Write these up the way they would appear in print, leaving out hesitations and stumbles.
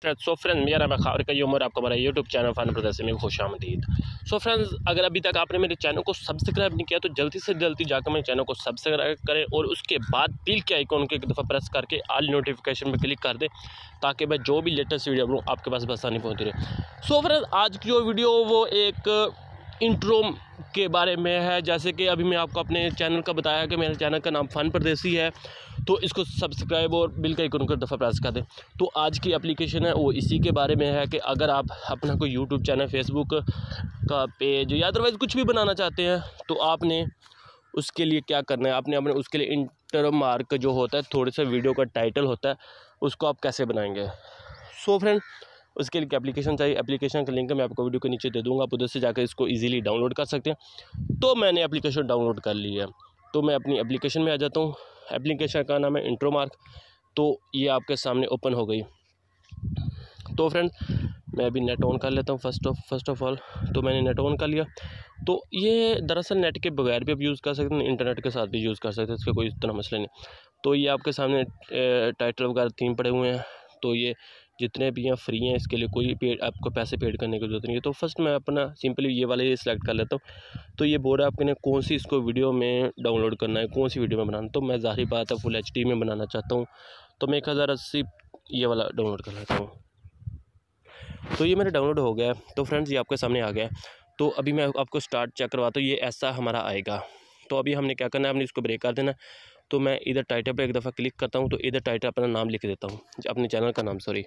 So friends, मेरा नाम है खावर का उमर, आपका हमारा यूट्यूब चैनल फ़न प्रदर्शन में खुश आमदीद। सो फ्रेंड्स, अगर अभी तक आपने मेरे चैनल को सब्सक्राइब नहीं किया तो जल्दी से जल्दी जाकर मेरे चैनल को सब्सक्राइब करें और उसके बाद बिल के आइकॉन को एक दफ़ा प्रेस करके ऑल नोटिफिकेशन पर क्लिक कर दें ताकि मैं जो भी लेटेस्ट वीडियो बनाऊँ आपके पास आसानी पहुँचती रहे। सो फ्रेंड्स, आज की जो वीडियो वो एक इंट्रो के बारे में है। जैसे कि अभी मैं आपको अपने चैनल का बताया कि मेरे चैनल का नाम फ़न परदेसी है, तो इसको सब्सक्राइब और बिल का आइकन को दफ़ा प्रेस कर दें। तो आज की एप्लीकेशन है वो इसी के बारे में है कि अगर आप अपना कोई यूट्यूब चैनल, फेसबुक का पेज या अदरवाइज़ कुछ भी बनाना चाहते हैं तो आपने उसके लिए क्या करना है, आपने अपने उसके लिए इंटर मार्क जो होता है, थोड़े से वीडियो का टाइटल होता है, उसको आप कैसे बनाएंगे। सो फ्रेंड, उसके लिए एप्लीकेशन चाहिए। एप्लीकेशन का लिंक मैं आपको वीडियो के नीचे दे दूंगा, आप उधर से जाकर इसको इजीली डाउनलोड कर सकते हैं। तो मैंने एप्लीकेशन डाउनलोड कर ली है, तो मैं अपनी एप्लीकेशन में आ जाता हूँ। एप्लीकेशन का नाम है इंट्रो मार्क, तो ये आपके सामने ओपन हो गई। तो फ्रेंड, मैं अभी नेट ऑन कर लेता हूँ फर्स्ट ऑफ ऑल। तो मैंने नेट ऑन कर लिया। तो ये दरअसल नेट के बगैर भी आप यूज़ कर सकते हैं, इंटरनेट के साथ भी यूज़ कर सकते हैं, इसका कोई इतना मसला नहीं। तो ये आपके सामने टाइटल वगैरह थीम पड़े हुए हैं। तो ये जितने भी यहाँ फ्री हैं, इसके लिए कोई पेड आपको पैसे पेड करने की ज़रूरत नहीं है। तो फर्स्ट मैं अपना सिंपली ये वाले ये सिलेक्ट कर लेता हूँ। तो ये बोल रहा है आपके ने कौन सी इसको वीडियो में डाउनलोड करना है, कौन सी वीडियो में बनाना। तो मैं ज़ाहिर बात है फुल HD में बनाना चाहता हूँ, तो मैं 1080 ये वाला डाउनलोड कर लेता हूँ। तो ये मेरा डाउनलोड हो गया है। तो फ्रेंड्स, ये आपके सामने आ गया है। तो अभी मैं आपको स्टार्ट चेक करवाता हूँ, ये ऐसा हमारा आएगा। तो अभी हमने क्या करना है, हमने इसको ब्रेक कर देना। तो मैं इधर टाइटल पर एक दफ़ा क्लिक करता हूँ, तो इधर टाइटल अपना नाम लिख देता हूँ, अपने चैनल का नाम, सॉरी,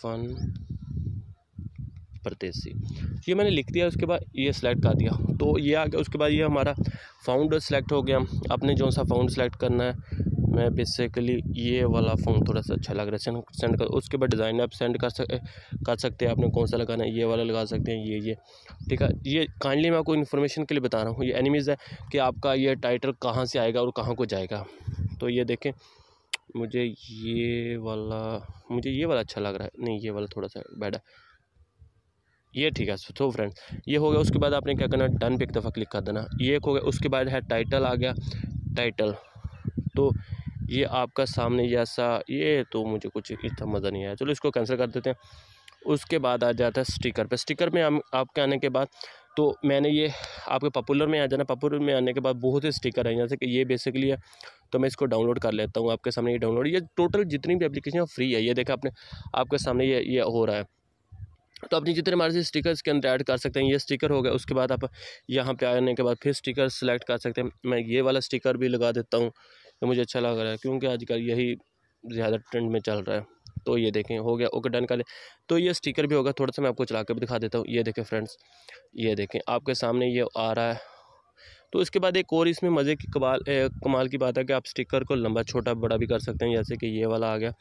फ़न परदेसी, ये मैंने लिख दिया। उसके बाद ये सिलेक्ट कर दिया, तो ये आ गया। उसके बाद ये हमारा फाउंड सेलेक्ट हो गया। आपने जो सा फाउंड सेलेक्ट करना है, मैं बेसिकली ये वाला फाउंड थोड़ा सा अच्छा लग रहा है, सेंड कर। उसके बाद डिज़ाइन आप सेंड कर सकते हैं, आपने कौन सा लगाना है, ये वाला लगा सकते हैं, ये ठीक है। ये काइंडली मैं आपको इन्फॉर्मेशन के लिए बता रहा हूँ, ये एनिमीज़ है कि आपका ये टाइटल कहाँ से आएगा और कहाँ को जाएगा। तो ये देखें, मुझे ये वाला अच्छा लग रहा है, नहीं ये वाला थोड़ा सा बैड है, ये ठीक है। सो फ्रेंड, ये हो गया। उसके बाद आपने क्या करना है, डन पे एक दफ़ा क्लिक कर देना, ये एक हो गया। उसके बाद है टाइटल आ गया, टाइटल। तो ये आपका सामने जैसा, ये तो मुझे कुछ इतना मज़ा नहीं आया, चलो इसको कैंसिल कर देते हैं। उसके बाद आ जाता है स्टिकर पे। स्टिकर में हम आपके आने के बाद, तो मैंने ये आपके पॉपुलर में आ जाना। पॉपुलर में आने के बाद बहुत से स्टिकर हैं, जैसे कि ये बेसिकली है। तो मैं इसको डाउनलोड कर लेता हूँ। आपके सामने ये डाउनलोड, ये टोटल जितनी भी एप्लीकेशन फ्री है, ये देखा आपने, आपके सामने ये हो रहा है। तो अपनी जितने मर्जी स्टिकर इसके अंदर ऐड कर सकते हैं। ये स्टिकर हो गया। उसके बाद आप यहाँ पे आने के बाद फिर स्टिकर सेलेक्ट कर सकते हैं। मैं ये वाला स्टिकर भी लगा देता हूँ, तो मुझे अच्छा लग रहा है क्योंकि आजकल यही ज़्यादा ट्रेंड में चल रहा है। तो ये देखें, हो गया, ओके डन कर ले। तो ये स्टिकर भी होगा। थोड़ा सा मैं आपको चला कर भी दिखा देता हूँ। ये देखें फ्रेंड्स, ये देखें आपके सामने ये आ रहा है। तो इसके बाद एक और इसमें मज़े की कमाल की बात है कि आप स्टिकर को लंबा छोटा बड़ा भी कर सकते हैं, जैसे कि ये वाला आ गया।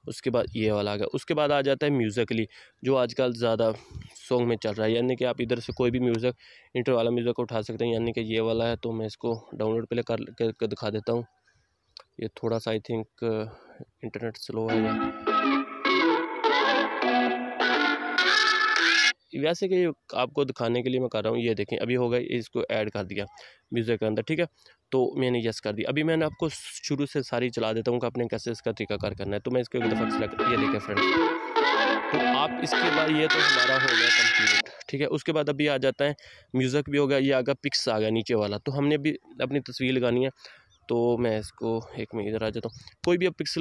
उसके बाद ये वाला आ गया। उसके बाद आ जाता है म्यूज़िकली, जो आजकल ज़्यादा सॉन्ग में चल रहा है, यानी कि आप इधर से कोई भी म्यूज़िक, इंटर वाला म्यूज़िक उठा सकते हैं, यानी कि ये वाला है। तो मैं इसको डाउनलोड पहले कर दिखा देता हूँ। ये थोड़ा सा आई थिंक इंटरनेट स्लो है, वैसे कि आपको दिखाने के लिए मैं कर रहा हूँ। ये देखें, अभी हो गया, इसको ऐड कर दिया म्यूज़िक के अंदर, ठीक है। तो मैंने यस कर दिया। अभी मैंने आपको शुरू से सारी चला देता हूँ कि आपने कैसे इसका तरीकाकार करना है। तो मैं इसको एक दफ़ा सेलेक्ट, ये देखें फ्रेंड्स। तो आप इसके बाद, ये तो हमारा हो गया कंप्लीट, ठीक है। उसके बाद अभी आ जाता है म्यूज़िक भी हो गया, ये आ गया पिक्स आ गया नीचे वाला। तो हमने भी अपनी तस्वीर लगानी है। तो मैं इसको एक में इधर आ जाता हूँ। कोई भी आप पिक्स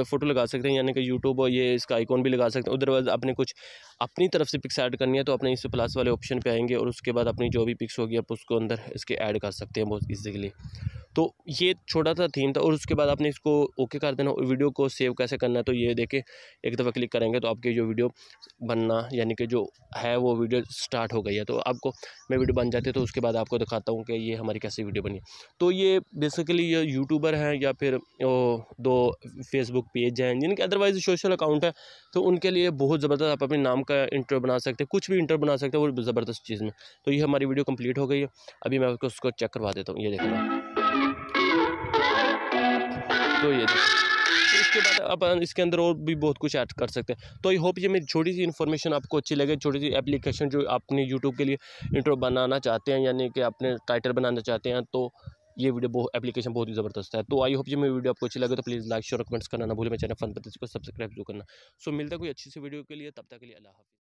फ़ोटो लगा सकते हैं, यानी कि यूट्यूब और ये इसका आइकॉन भी लगा सकते हैं। अदरवाइज़ आपने कुछ अपनी तरफ से पिक्स ऐड करनी है तो अपने इस प्लस वाले ऑप्शन पे आएंगे और उसके बाद अपनी जो भी पिक्स होगी आप उसको अंदर इसके ऐड कर सकते हैं बहुत ईजीली। तो ये छोटा सा थीम था। और उसके बाद आपने इसको ओके कर देना। वीडियो को सेव कैसे करना है, तो ये देखें, एक दफ़ा क्लिक करेंगे तो आपकी जो वीडियो बनना, यानी कि जो है वो वीडियो स्टार्ट हो गई है। तो आपको मैं वीडियो बन जाती है तो उसके बाद आपको दिखाता हूँ कि ये हमारी कैसी वीडियो बनी। तो ये बेसिकली ये यूट्यूबर हैं या फिर दो फेसबुक पेज हैं जिनके अदरवाइज सोशल अकाउंट है, तो उनके लिए बहुत ज़बरदस्त आप अपने नाम का इंट्रो बना सकते हैं, कुछ भी इंट्रो बना सकते हैं वो ज़बरदस्त चीज़ में। तो ये हमारी वीडियो कंप्लीट हो गई है। अभी मैं उसको चेक करवा देता हूँ, ये देखना। तो ये तो इसके बाद अपन इसके अंदर और भी बहुत कुछ ऐड कर सकते हैं। तो आई होप ये मेरी छोटी सी इन्फॉर्मेशन आपको अच्छी लगे, छोटी सी एप्लीकेशन जो अपने यूट्यूब के लिए इंट्रो बनाना चाहते हैं, यानी कि अपने टाइटल बनाना चाहते हैं, तो ये वीडियो बहुत एप्लीकेशन बहुत ही ज़बरदस्त है। तो आई होप ये मेरी वीडियो आपको अच्छी लगे तो प्लीज़ लाइक शेयर और कमेंट्स करना ना भूलें। मेरे चैनल फन पद्धति को सब्सक्राइब जो करना। सो मिलता है कोई अच्छी सी वीडियो के लिए, तब तक के लिए अल्लाह हाफ़िज़।